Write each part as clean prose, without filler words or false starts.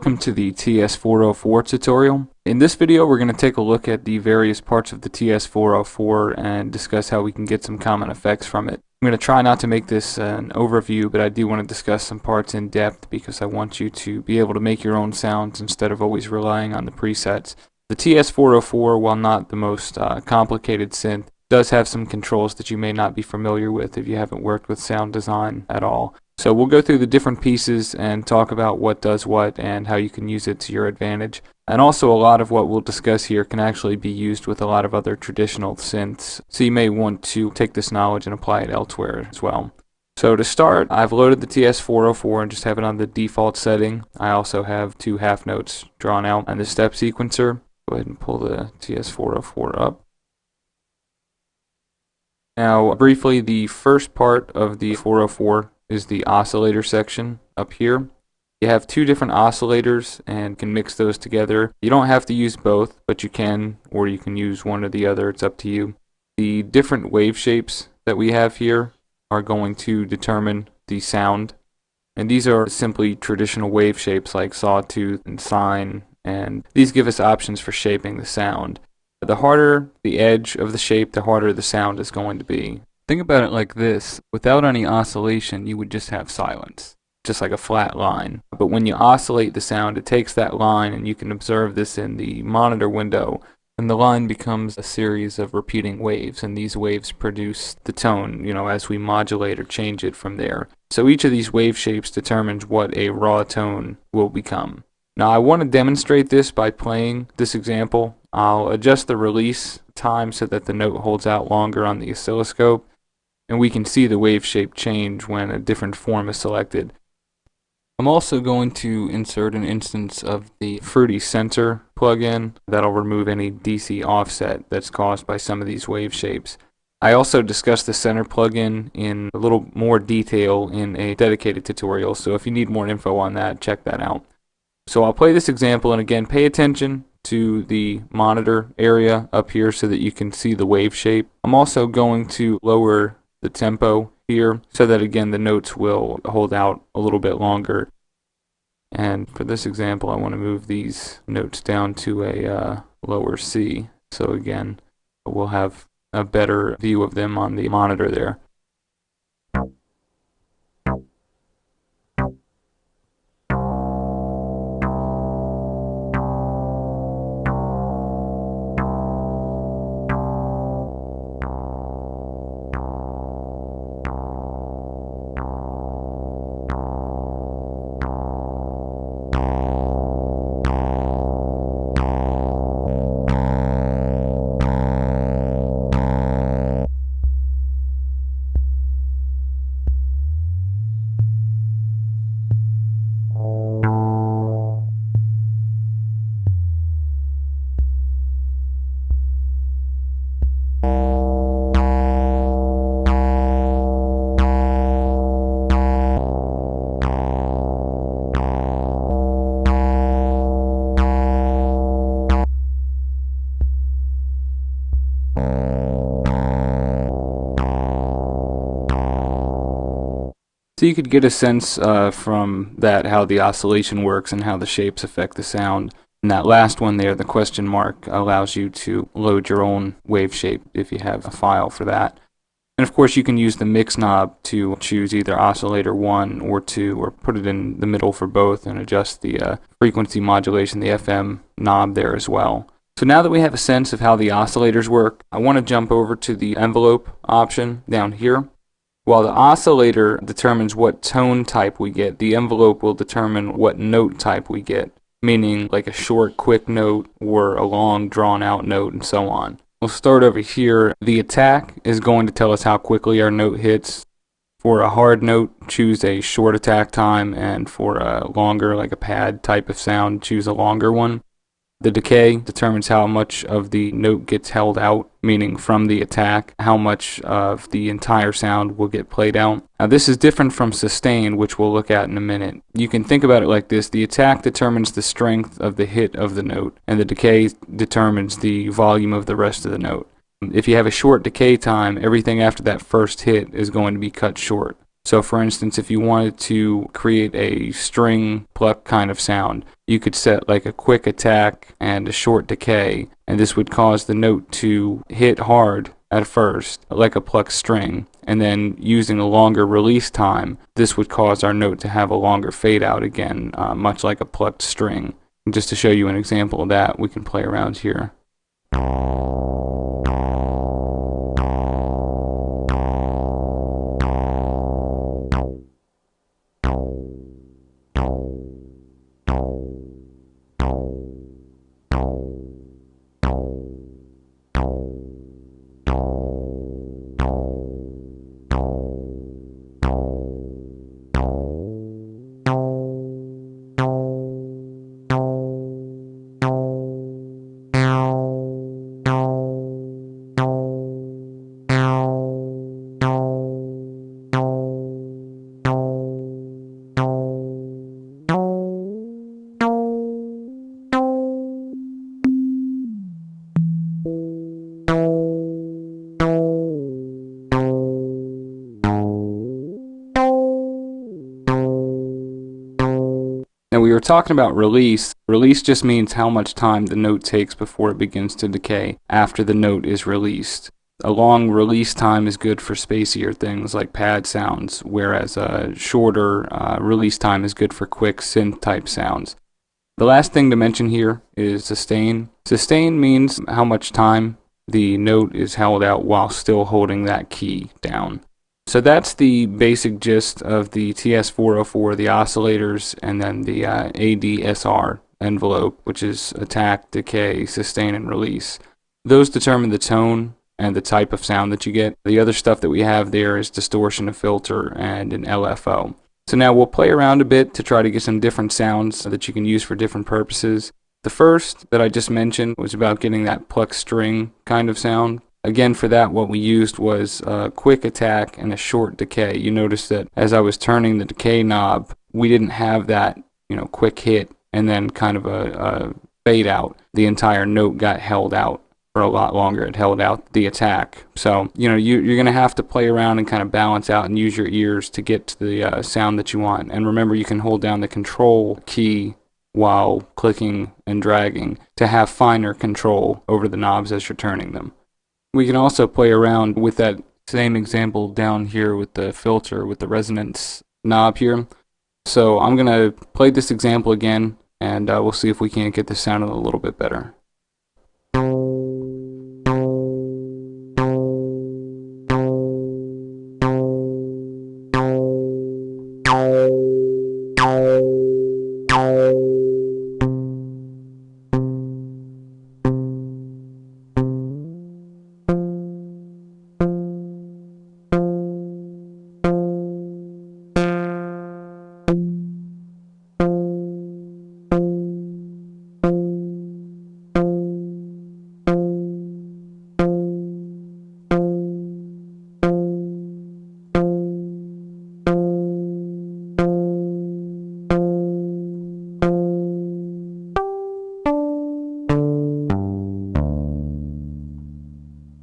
Welcome to the TS404 tutorial. In this video we're going to take a look at the various parts of the TS404 and discuss how we can get some common effects from it. I'm going to try not to make this an overview, but I do want to discuss some parts in depth because I want you to be able to make your own sounds instead of always relying on the presets. The TS404, while not the most complicated synth, does have some controls that you may not be familiar with if you haven't worked with sound design at all. So we'll go through the different pieces and talk about what does what and how you can use it to your advantage. And also a lot of what we'll discuss here can actually be used with a lot of other traditional synths, so you may want to take this knowledge and apply it elsewhere as well. So to start, I've loaded the TS404 and just have it on the default setting. I also have two half notes drawn out and the step sequencer. Go ahead and pull the TS404 up. Now briefly, the first part of the 404 is the oscillator section up here. You have two different oscillators and can mix those together. You don't have to use both, but you can, or you can use one or the other, it's up to you. The different wave shapes that we have here are going to determine the sound, and these are simply traditional wave shapes like sawtooth and sine, and these give us options for shaping the sound. The harder the edge of the shape, the harder the sound is going to be. Think about it like this: without any oscillation you would just have silence, just like a flat line. But when you oscillate the sound, it takes that line, and you can observe this in the monitor window, and the line becomes a series of repeating waves, and these waves produce the tone, as we modulate or change it from there. So each of these wave shapes determines what a raw tone will become. Now I want to demonstrate this by playing this example. I'll adjust the release time so that the note holds out longer on the oscilloscope, and we can see the wave shape change when a different form is selected. I'm also going to insert an instance of the Fruity Center plugin that'll remove any DC offset that's caused by some of these wave shapes. I also discussed the Center plugin in a little more detail in a dedicated tutorial, so if you need more info on that, check that out. So I'll play this example, and again, pay attention to the monitor area up here so that you can see the wave shape. I'm also going to lower the tempo here so that again the notes will hold out a little bit longer. And for this example I want to move these notes down to a lower C, so again we'll have a better view of them on the monitor there. So you could get a sense from that how the oscillation works and how the shapes affect the sound. And that last one there, the question mark, allows you to load your own wave shape if you have a file for that. And of course you can use the mix knob to choose either oscillator 1 or 2, or put it in the middle for both and adjust the frequency modulation, the FM knob there as well. So now that we have a sense of how the oscillators work, I want to jump over to the envelope option down here. While the oscillator determines what tone type we get, the envelope will determine what note type we get, meaning like a short, quick note or a long, drawn-out note and so on. We'll start over here. The attack is going to tell us how quickly our note hits. For a hard note, choose a short attack time, and for a longer, like a pad type of sound, choose a longer one. The decay determines how much of the note gets held out, meaning from the attack, how much of the entire sound will get played out. Now this is different from sustain, which we'll look at in a minute. You can think about it like this: the attack determines the strength of the hit of the note, and the decay determines the volume of the rest of the note. If you have a short decay time, everything after that first hit is going to be cut short. So for instance, if you wanted to create a string pluck kind of sound, you could set like a quick attack and a short decay, and this would cause the note to hit hard at first, like a plucked string, and then using a longer release time, this would cause our note to have a longer fade out again, much like a plucked string. And just to show you an example of that, we can play around here. Now we were talking about release. Release just means how much time the note takes before it begins to decay after the note is released. A long release time is good for spacier things like pad sounds, whereas a shorter release time is good for quick synth type sounds. The last thing to mention here is sustain. Sustain means how much time the note is held out while still holding that key down. So that's the basic gist of the TS404, the oscillators, and then the ADSR envelope, which is attack, decay, sustain, and release. Those determine the tone and the type of sound that you get. The other stuff that we have there is distortion, a filter, and an LFO. So now we'll play around a bit to try to get some different sounds that you can use for different purposes. The first that I just mentioned was about getting that pluck string kind of sound. Again, for that, what we used was a quick attack and a short decay. You notice that as I was turning the decay knob, we didn't have that, quick hit and then kind of a fade out. The entire note got held out for a lot longer. It held out the attack. So, you're going to have to play around and kind of balance out and use your ears to get to the sound that you want. And remember, you can hold down the control key while clicking and dragging to have finer control over the knobs as you're turning them. We can also play around with that same example down here with the filter, with the resonance knob here. So I'm going to play this example again, and we'll see if we can't get this sounding a little bit better.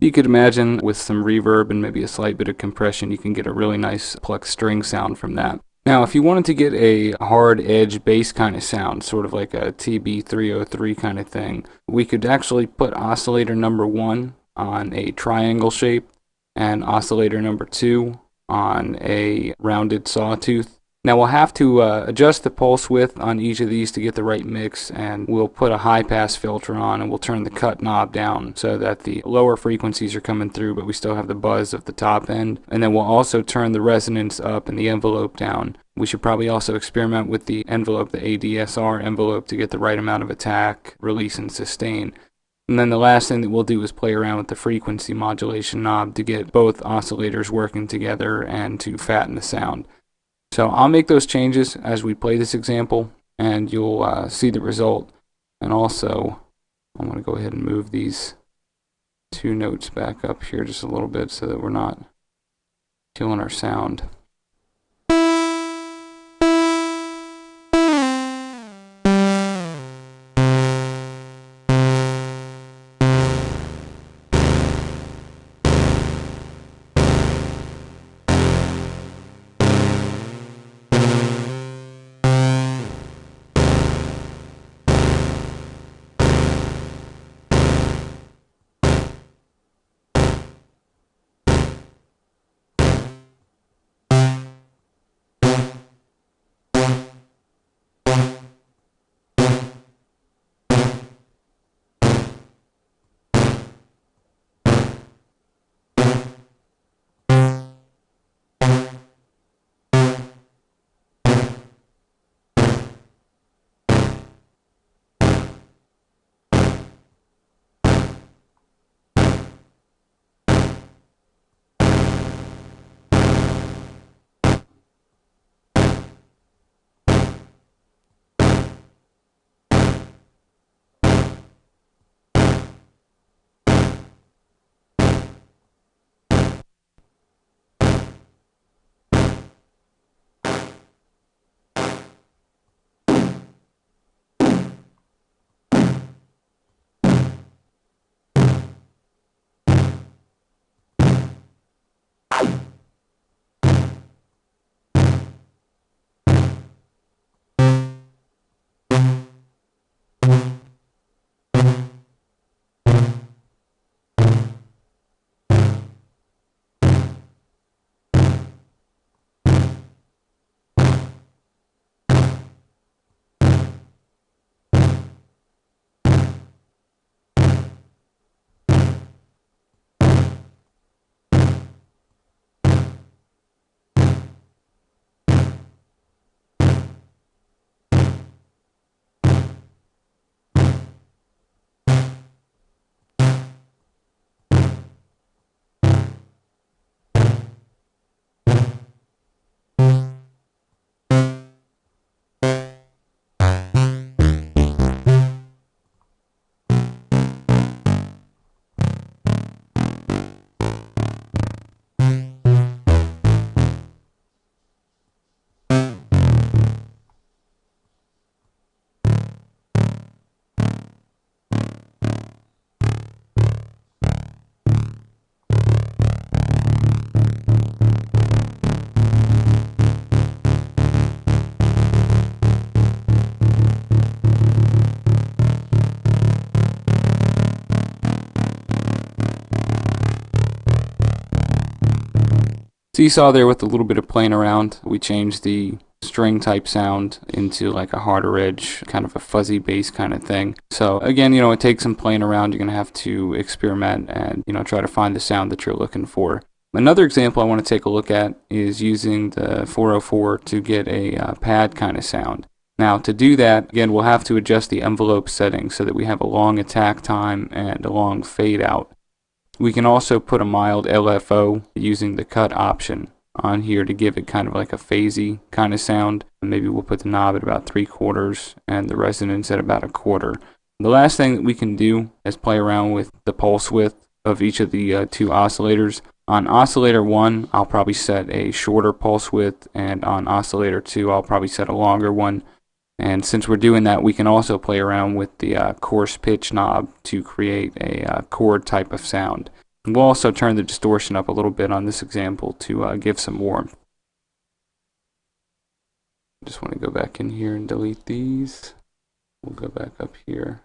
You could imagine with some reverb and maybe a slight bit of compression, you can get a really nice plucked string sound from that. Now, if you wanted to get a hard edge bass kind of sound, sort of like a TB303 kind of thing, we could actually put oscillator number 1 on a triangle shape and oscillator number 2 on a rounded sawtooth. Now we'll have to adjust the pulse width on each of these to get the right mix, and we'll put a high pass filter on, and we'll turn the cut knob down so that the lower frequencies are coming through, but we still have the buzz of the top end. And then we'll also turn the resonance up and the envelope down. We should probably also experiment with the envelope, the ADSR envelope, to get the right amount of attack, release, and sustain. And then the last thing that we'll do is play around with the frequency modulation knob to get both oscillators working together and to fatten the sound. So I'll make those changes as we play this example, and you'll see the result. And also, I'm going to go ahead and move these two notes back up here just a little bit so that we're not killing our sound. So you saw there with a little bit of playing around, we changed the string type sound into like a harder edge, kind of a fuzzy bass kind of thing. So again, it takes some playing around. You're going to have to experiment and, try to find the sound that you're looking for. Another example I want to take a look at is using the 404 to get a pad kind of sound. Now to do that, again, we'll have to adjust the envelope settings so that we have a long attack time and a long fade out. We can also put a mild LFO using the cut option on here to give it kind of like a phasey kind of sound. Maybe we'll put the knob at about 3/4 and the resonance at about 1/4. The last thing that we can do is play around with the pulse width of each of the two oscillators. On oscillator 1, I'll probably set a shorter pulse width, and on oscillator 2, I'll probably set a longer one. And since we're doing that, we can also play around with the coarse pitch knob to create a chord type of sound. And we'll also turn the distortion up a little bit on this example to give some warmth. Just want to go back in here and delete these. We'll go back up here.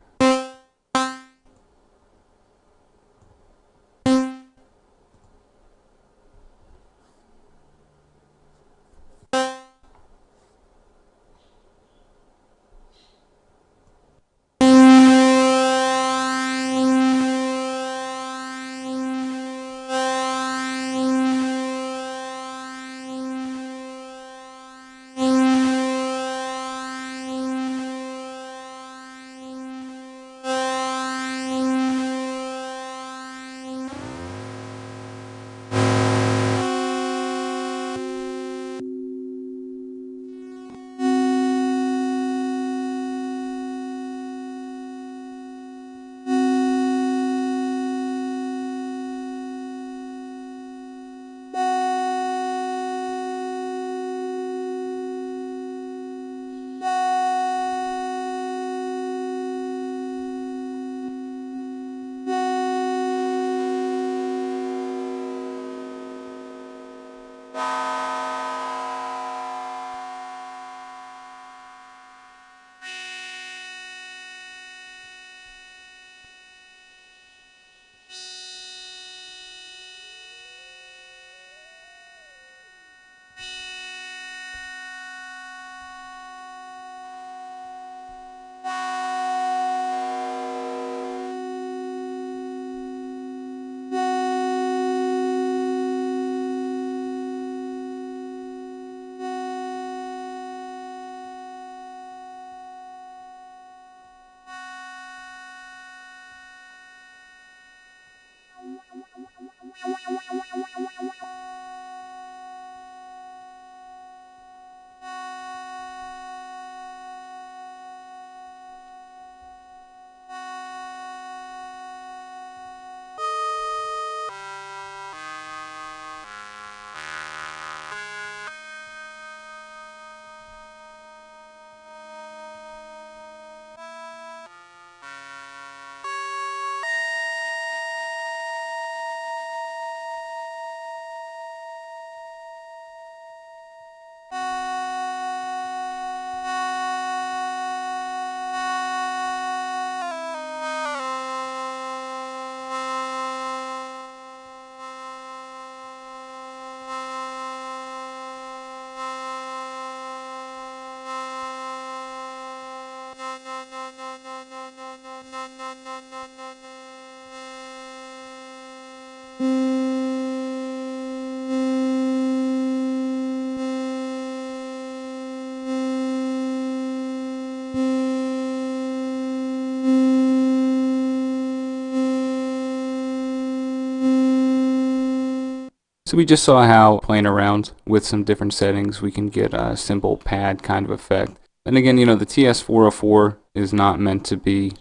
So we just saw how playing around with some different settings we can get a simple pad kind of effect. And again, the TS404 is not meant to be,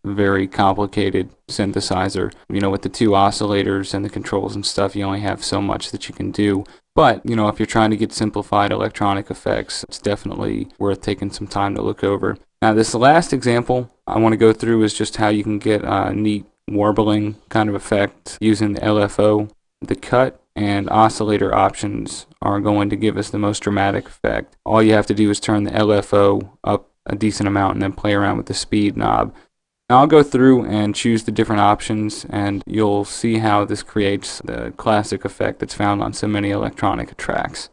very complicated synthesizer. With the two oscillators and the controls and stuff, you only have so much that you can do. But, if you're trying to get simplified electronic effects, it's definitely worth taking some time to look over. Now, this last example I want to go through is just how you can get a neat warbling kind of effect using the LFO. The cut and oscillator options are going to give us the most dramatic effect. All you have to do is turn the LFO up a decent amount and then play around with the speed knob. Now I'll go through and choose the different options, and you'll see how this creates the classic effect that's found on so many electronic tracks.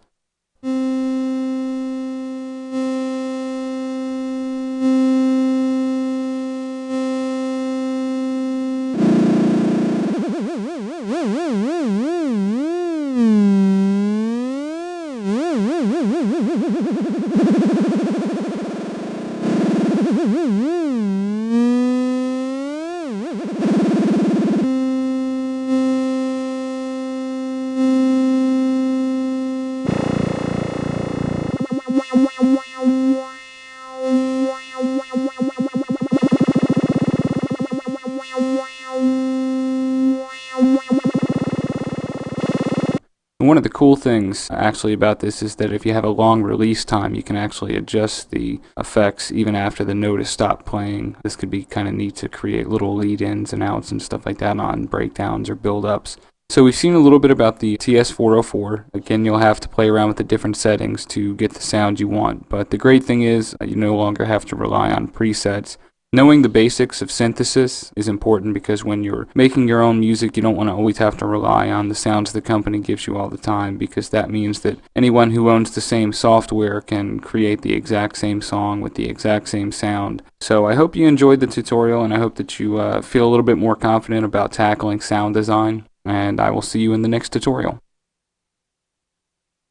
One of the cool things actually about this is that if you have a long release time, you can actually adjust the effects even after the note has stopped playing. This could be kind of neat to create little lead-ins and outs and stuff like that on breakdowns or build-ups. So we've seen a little bit about the TS404. Again, you'll have to play around with the different settings to get the sound you want. But the great thing is you no longer have to rely on presets. Knowing the basics of synthesis is important because when you're making your own music, you don't want to always have to rely on the sounds the company gives you all the time, because that means that anyone who owns the same software can create the exact same song with the exact same sound. So I hope you enjoyed the tutorial, and I hope that you feel a little bit more confident about tackling sound design, and I will see you in the next tutorial.